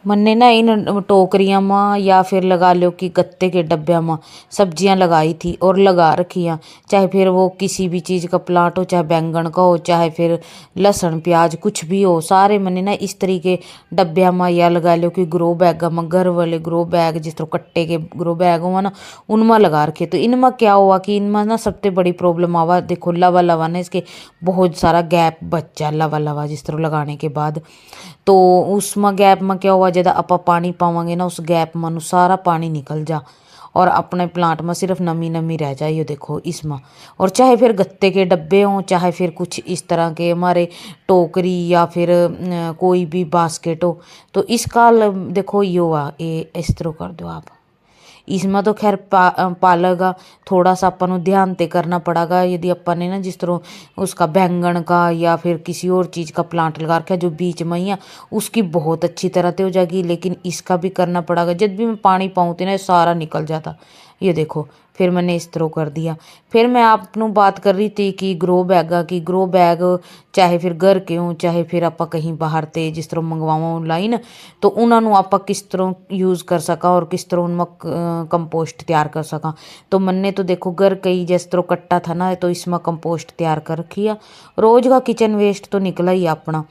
मैंने ना इन टोकरियाँ में या फिर लगा लो कि गत्ते के डब्बे में सब्जियां लगाई थी और लगा रखी हैं। चाहे फिर वो किसी भी चीज़ का प्लांट हो, चाहे बैंगन का हो, चाहे फिर लहसुन प्याज कुछ भी हो, सारे मैंने ना इस तरीके डब्बे में या लगा लो कि ग्रो बैग में, घर वाले ग्रो बैग जिस तरह कट्टे के ग्रो बैग हुआ ना, उनमें लगा रखे। तो इनमें क्या हुआ कि इनमें ना सबसे बड़ी प्रॉब्लम आवा, देखो लवा लवा ना इसके बहुत सारा गैप बच जा, लवा लवा जिस तरह लगाने के बाद। तो उसमें गैप में क्या हुआ, ज़्यादा आप पानी पावांगे ना उस गैप में सारा पानी निकल जा और अपने प्लांट में सिर्फ नमी नमी रह जाए, ये देखो इसमें। और चाहे फिर गत्ते के डब्बे हों, चाहे फिर कुछ इस तरह के हमारे टोकरी या फिर कोई भी बास्केट हो, तो इसका देखो ये हुआ, ये इस तरह कर दो आप। इसमें तो खैर पालेगा, थोड़ा सा अपन को ध्यान ते करना पड़ेगा। यदि अपन ने ना जिस तरह उसका बैंगन का या फिर किसी और चीज़ का प्लांट लगा रखा है जो बीच में ही है, उसकी बहुत अच्छी तरह से हो जाएगी। लेकिन इसका भी करना पड़ेगा, जब भी मैं पानी पाऊँती ना सारा निकल जाता, ये देखो। फिर मैंने इस तरह कर दिया। फिर मैं आपको बात कर रही थी कि ग्रो बैगा की, ग्रो बैग चाहे फिर घर के हों, चाहे फिर आप कहीं बाहर ते जिस तरह मंगवाओ ऑनलाइन, तो उन्होंने आप किस तरह यूज़ कर सका और किस तरह उनमें कंपोस्ट तैयार कर सका। तो मैंने तो देखो घर कई जिस तरह कट्टा था ना, तो इसमें कंपोस्ट तैयार कर रखी है। रोज़ का किचन वेस्ट तो निकला ही अपना,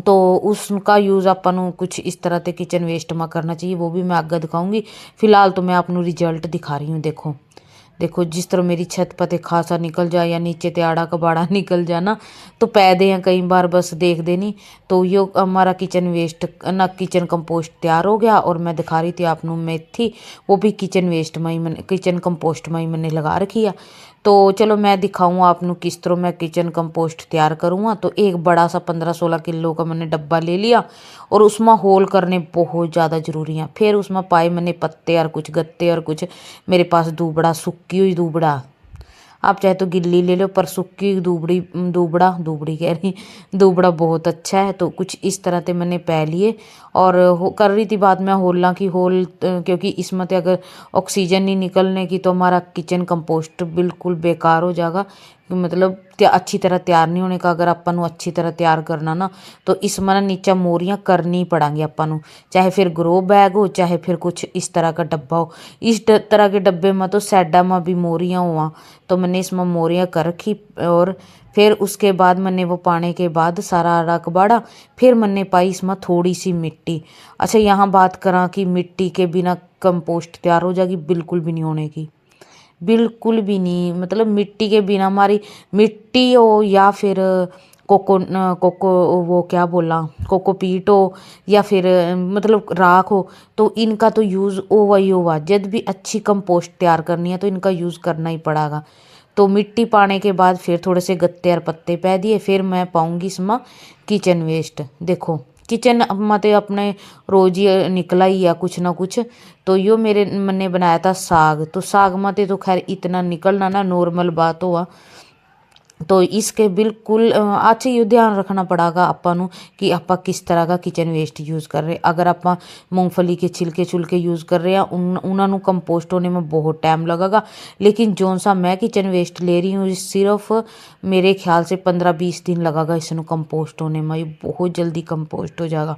तो उसका यूज़ अपन कुछ इस तरह से किचन वेस्ट में करना चाहिए, वो भी मैं आगे दिखाऊंगी। फिलहाल तो मैं आपको रिजल्ट दिखा रही हूँ। देखो देखो जिस तरह मेरी छत पर खासा निकल जाए या नीचे ते आड़ा कबाड़ा निकल जाना, तो पैदे हैं कई बार बस देख देनी। तो यो हमारा किचन वेस्ट ना किचन कंपोस्ट तैयार हो गया। और मैं दिखा रही थी आपको मेथी, वो भी किचन वेस्ट में ही मैंने, किचन कंपोस्ट में ही मैंने लगा रखी है। तो चलो मैं दिखाऊँ आपको किस तरह मैं किचन कंपोस्ट तैयार करूँगा। तो एक बड़ा सा 15-16 किलो का मैंने डब्बा ले लिया और उसमें होल करने बहुत ज़्यादा ज़रूरी हैं। फिर उसमें पाए मैंने पत्ते और कुछ गत्ते और कुछ मेरे पास दूबड़ा, सूखी हुई दूबड़ा, आप चाहे तो गिल्ली ले लो, पर सूखी दूबड़ी, दूबड़ा दूबड़ी कह रही, दूबड़ा बहुत अच्छा है। तो कुछ इस तरह से मैंने पै लिए और कर रही थी बाद में होल्ला की होल, क्योंकि इसमें तो अगर ऑक्सीजन नहीं निकलने की तो हमारा किचन कंपोस्ट बिल्कुल बेकार हो जाएगा। मतलब अच्छी तरह तैयार नहीं होने का। अगर अपन अच्छी तरह तैयार करना ना, तो इसमें ना नीचे मोरियाँ करनी पड़ेंगी अपन, चाहे फिर ग्रो बैग हो, चाहे फिर कुछ इस तरह का डब्बा हो। इस तरह के डब्बे में तो साइडा में भी मोरियाँ हुआ, तो मैंने इसमें मोरियाँ कर रखी। और फिर उसके बाद मैंने वो पाने के बाद सारा रकबाड़ा, फिर मैंने पाई इसमें थोड़ी सी मिट्टी। अच्छा यहाँ बात करा कि मिट्टी के बिना कंपोस्ट तैयार हो जाएगी, बिल्कुल भी नहीं होने की, बिल्कुल भी नहीं। मतलब मिट्टी के बिना हमारी मिट्टी हो या फिर कोको वो क्या बोला, कोकोपीट हो या फिर मतलब राख हो, तो इनका तो यूज़ ओवा ही ओवा। जब भी अच्छी कंपोस्ट तैयार करनी है तो इनका यूज़ करना ही पड़ेगा। तो मिट्टी पाने के बाद फिर थोड़े से गत्ते और पत्ते पै दिए। फिर मैं पाऊंगी इसमें किचन वेस्ट। देखो किचन मत अपने रोज ही निकला ही या कुछ ना कुछ। तो यो मेरे मैंने बनाया था साग, तो साग मते तो खैर इतना निकलना ना नॉर्मल बात हुआ। तो इसके बिल्कुल अच्छा ये ध्यान रखना पड़ेगा अपन कि आप किस तरह का किचन वेस्ट यूज़ कर रहे हैं। अगर आप मूंगफली के छिलके छुलके यूज़ कर रहे हैं, उन्होंने कंपोस्ट होने में बहुत टाइम लगेगा। लेकिन जो सा मैं किचन वेस्ट ले रही हूँ, सिर्फ मेरे ख्याल से 15-20 दिन लगेगा इसमें कंपोस्ट होने में, ये बहुत जल्दी कंपोस्ट हो जाएगा।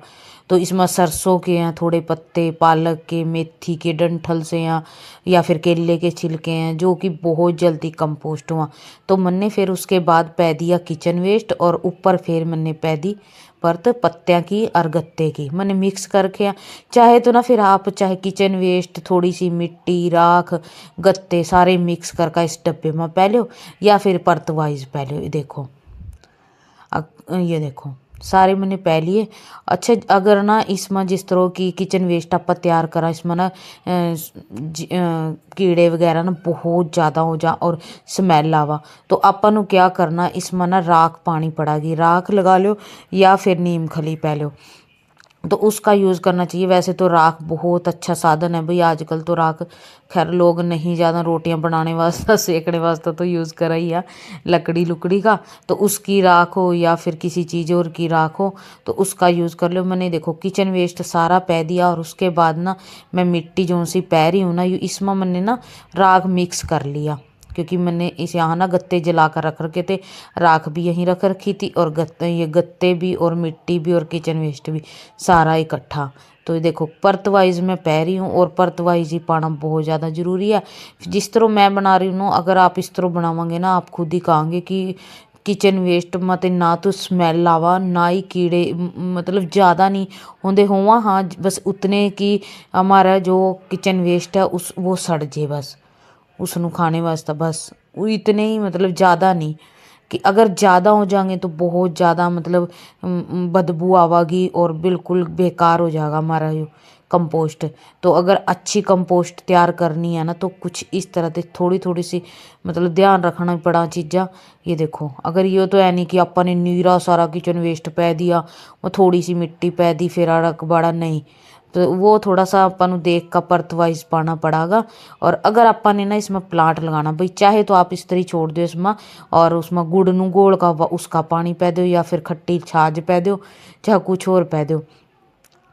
तो इसमें सरसों के हैं थोड़े पत्ते, पालक के, मेथी के डंठल से हैं या फिर केले के छिलके हैं, जो कि बहुत जल्दी कंपोस्ट हुआ। तो मैंने फिर उसके बाद पै दिया किचन वेस्ट और ऊपर फिर मैंने पै दी परत पत्तियाँ की और गत्ते की, मैंने मिक्स करके। चाहे तो ना फिर आप चाहे किचन वेस्ट, थोड़ी सी मिट्टी, राख, गत्ते सारे मिक्स करके इस डब्बे में पै लो या फिर परत वाइज पै लो। देखो ये देखो सारे मैंने पै लिए। अच्छा अगर ना इसमें जिस तरह की किचन वेस्ट आप तैयार करा, इसमें ना कीड़े वगैरह ना बहुत ज़्यादा हो जा और स्मेल आवा, तो अपन क्या करना, इसमें ना राख पानी पड़ेगी, राख लगा लो या फिर नीम खली पै लो, तो उसका यूज़ करना चाहिए। वैसे तो राख बहुत अच्छा साधन है भाई, आजकल तो राख खैर लोग नहीं ज़्यादा रोटियां बनाने वास्ते सेकने वास्ते तो यूज़ करा ही है लकड़ी लुकड़ी का। तो उसकी राख हो या फिर किसी चीज़ और की राख हो तो उसका यूज़ कर लो। मैंने देखो किचन वेस्ट सारा पै दिया और उसके बाद ना मैं मिट्टी जो सी पै रही हूँ ना, इसमें मैंने ना राख मिक्स कर लिया। क्योंकि मैंने इस यहाँ ना गत्ते जला कर रख रखे थे, राख भी यहीं रख रखी थी और ये गत्ते भी और मिट्टी भी और किचन वेस्ट भी सारा इकट्ठा। तो ये देखो परत वाइज मैं पै रही हूँ और परत वाइज ही पाना बहुत ज़्यादा ज़रूरी है। जिस तरह मैं बना रही हूँ, अगर आप इस तरह बनाओगे ना, आप खुद ही कहोगे कि किचन वेस्ट मत ना तो स्मैल आवा ना ही कीड़े मतलब ज़्यादा नहीं होंदे होवा। हाँ बस उतने कि हमारा जो किचन वेस्ट है उस वो सड़ जे, बस उसनों खाने वास्ते बस वो इतने ही, मतलब ज़्यादा नहीं कि अगर ज़्यादा हो जाएंगे तो बहुत ज़्यादा मतलब बदबू आवागी और बिल्कुल बेकार हो जाएगा हमारा ये कंपोस्ट। तो अगर अच्छी कंपोस्ट तैयार करनी है ना तो कुछ इस तरह से थोड़ी थोड़ी सी मतलब ध्यान रखना पड़ा चीज़ा। ये देखो अगर ये तो है नहीं कि अपन ने नीरा सारा किचन वेस्ट पै दिया, वो थोड़ी सी मिट्टी पै दी फिर रकबाड़ा, नहीं। तो वो थोड़ा सा अपन देख का परत वाइज पाना पड़ेगा। और अगर अपन ने ना इसमें प्लांट लगाना भाई, चाहे तो आप इस तरह छोड़ दो इसमें और उसमें गुड़ नू घोल का उसका पानी पै दो या फिर खट्टी छाछ पै दो, चाहे कुछ और पै दो।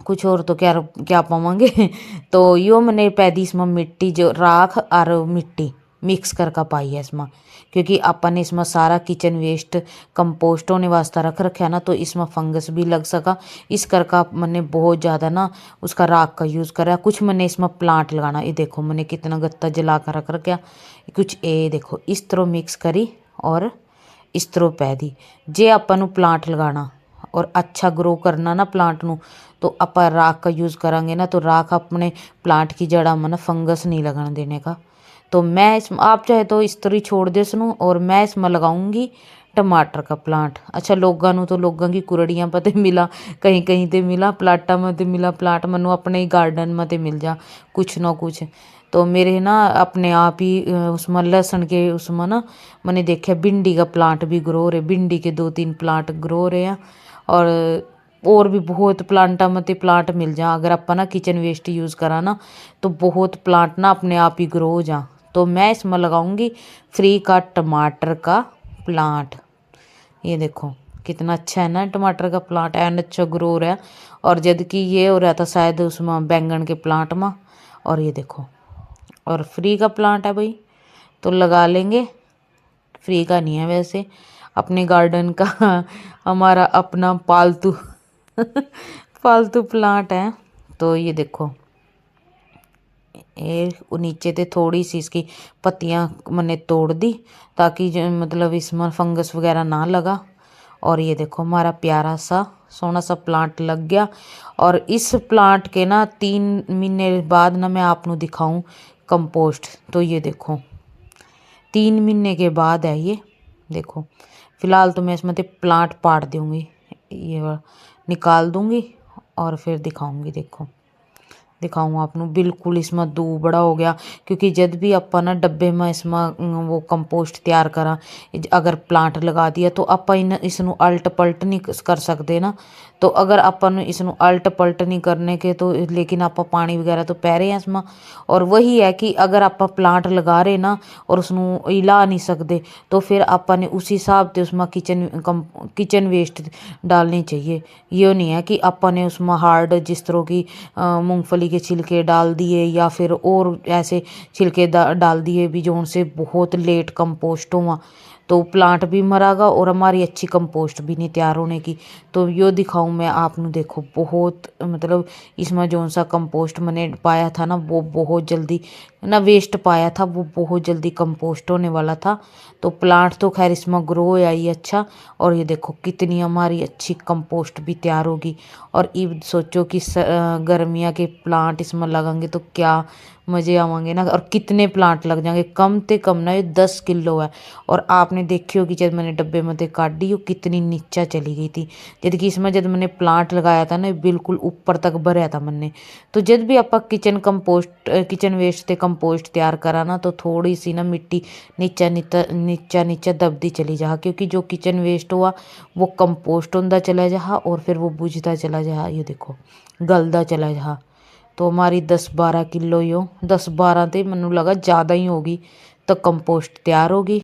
कुछ और तो क्या क्या पावांगे तो यो मैंने पै दी इसमें मिट्टी, जो राख और मिट्टी मिक्स करके पाई है इसमें, क्योंकि अपन ने इसमें सारा किचन वेस्ट कंपोस्ट होने वास्ते रख रखा है ना, तो इसमें फंगस भी लग सका। इस करके मैंने बहुत ज़्यादा ना उसका राख का यूज़ करा। कुछ मैंने इसमें प्लांट लगाना, ये देखो मैंने कितना गत्ता जला कर रख रखा, कुछ ये देखो इस तरह मिक्स करी और इस तरह पै दी। जे अपन प्लांट लगाना और अच्छा ग्रो करना ना प्लांट नू, तो अपन राख का यूज़ करेंगे ना, तो राख अपने प्लांट की जड़ा में ना फंगस नहीं लगने देने का। तो मैं इस आप चाहे तो इस तरह छोड़ दे इसनू, और मैं इसमें लगाऊंगी टमाटर का प्लांट। अच्छा लोगों तो लोगों की कुरड़ियाँ पते मिला, कहीं कहीं ते मिला, प्लाटा में ते मिला प्लांट, मनु अपने ही गार्डन में ते मिल जा कुछ ना कुछ। तो मेरे ना अपने आप ही उसमें लहसुन के उसमें ना मैंने देखा भिंडी का प्लांट भी ग्रो रहे, भिंडी के 2-3 प्लांट ग्रो रहे हैं। और भी बहुत प्लांटा मत प्लांट मिल जा, अगर अपन ना किचन वेस्ट यूज़ करा ना तो बहुत प्लांट ना अपने आप ही ग्रो हो जा। तो मैं इसमें लगाऊंगी फ्री का टमाटर का प्लांट। ये देखो कितना अच्छा है ना टमाटर का प्लांट, एंड अच्छा ग्रो हो रहा है। और जब कि ये हो रहा था शायद उसमें बैंगन के प्लांट में, और ये देखो और फ्री का प्लांट है भाई तो लगा लेंगे। फ्री का नहीं है वैसे, अपने गार्डन का हमारा अपना पालतू पालतू प्लांट है। तो ये देखो ये नीचे से थोड़ी सी इसकी पत्तियां मैंने तोड़ दी ताकि मतलब इसमें फंगस वगैरह ना लगा। और ये देखो हमारा प्यारा सा सोना सा प्लांट लग गया। और इस प्लांट के ना 3 महीने बाद ना मैं आपको दिखाऊं कंपोस्ट। तो ये देखो 3 महीने के बाद है ये देखो। फिलहाल तो मैं इसमें से प्लांट पाड़ दूंगी, ये निकाल दूंगी और फिर दिखाऊंगी। देखो दिखाऊँ आपको, बिल्कुल इसमें दू बड़ा हो गया, क्योंकि जब भी अपन ना डब्बे में इसमें वो कंपोस्ट तैयार करा, अगर प्लांट लगा दिया तो अपन इसनू अल्ट पलट नहीं कर सकते ना। तो अगर अपन इसनू अल्ट पलट नहीं करने के तो लेकिन आप पानी वगैरह तो पै रहे हैं इसमें। और वही है कि अगर आप प्लांट लगा रहे ना और उसनू हिला नहीं सकते तो फिर अपन ने उस हिसाब से उसमें किचन वेस्ट डालनी चाहिए। ये नहीं है कि अपन ने उसमें हार्ड जिस तरह की मूंगफली के छिलके डाल दिए या फिर और ऐसे छिलके डाल दिए भी जो उनसे बहुत लेट कंपोस्ट हुआ, तो प्लांट भी मरागा और हमारी अच्छी कंपोस्ट भी नहीं तैयार होने की। तो यो दिखाऊं मैं आपने, देखो बहुत मतलब इसमें जो सा कंपोस्ट मैंने पाया था ना वो बहुत जल्दी ना वेस्ट पाया था, वो बहुत जल्दी कंपोस्ट होने वाला था। तो प्लांट तो खैर इसमें ग्रो है ही अच्छा। और ये देखो कितनी हमारी अच्छी कंपोस्ट भी तैयार होगी। और ये सोचो कि गर्मियाँ के प्लांट इसमें लगेंगे तो क्या मज़े आवेंगे ना। और कितने प्लांट लग जाएंगे, कम से कम ना ये 10 किलो है। और आपने देखी होगी जब मैंने डब्बे में से काटी वो कितनी नीचा चली गई थी, जब कि इसमें जब मैंने प्लांट लगाया था ना बिल्कुल ऊपर तक भरया था मैंने। तो जब भी आप किचन वेस्ट से कंपोस्ट तैयार करा ना तो थोड़ी सी ना मिट्टी नीचा नीचा नीचा नीचा दबदी चली जा, क्योंकि जो किचन वेस्ट हुआ वो कंपोस्ट होता चला जा और फिर वो बुझता चला जा। ये देखो गलदा चला जा। तो हमारी 10-12 किलो यो 10-12 तो मैनू लगा ज़्यादा ही होगी तो कंपोस्ट तैयार होगी।